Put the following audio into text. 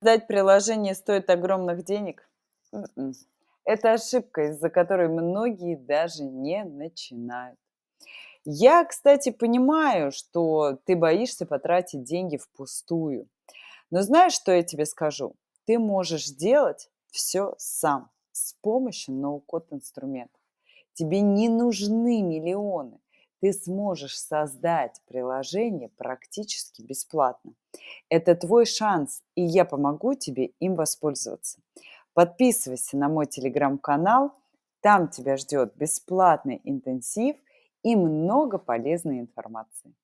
Создать приложение стоит огромных денег? Это ошибка, из-за которой многие даже не начинают. Я, кстати, понимаю, что ты боишься потратить деньги впустую. Но знаешь, что я тебе скажу? Ты можешь делать все сам с помощью ноу-код инструментов. Тебе не нужны миллионы. Ты сможешь создать приложение практически бесплатно. Это твой шанс, и я помогу тебе им воспользоваться. Подписывайся на мой телеграм-канал, там тебя ждет бесплатный интенсив и много полезной информации.